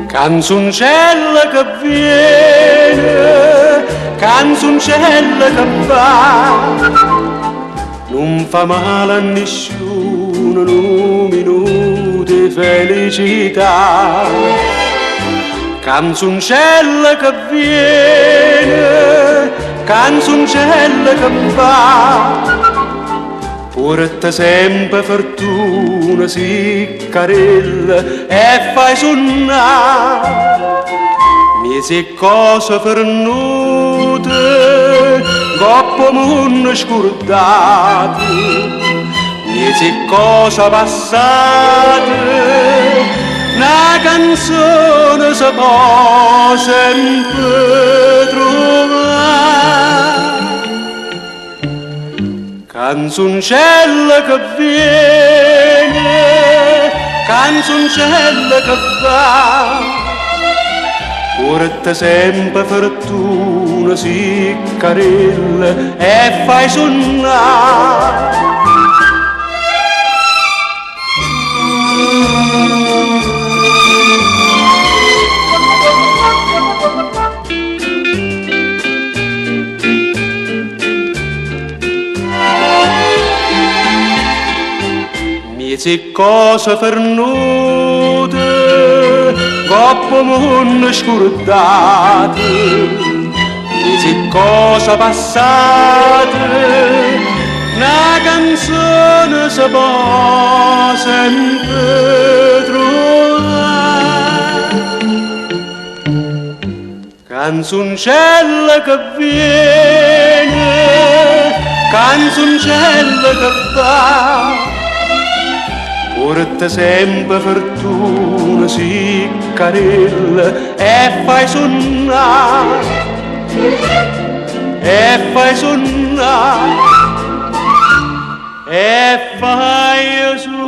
Canzoncella che viene, canzoncella che va, non fa male a nessuno, un minuto di felicità. Canzoncella che viene, canzoncella che va, porta sempre fortuna, si carella e fai suonare. Mi si cose fernute, coppo mondo scordate, mi si cose passate, una canzone si può sempre trovare. Canzoncella che viene, canzoncella che va, porta sempre fortuna, si carella e fai suonare. Se cose fernute, coppo mondo scordate, se cose passate, una canzone si può sempre trovare. Canzoncella che viene, canzoncella che va, porta sempre fortuna, si carella e fai suonare, e fai suonare, e fai suonare.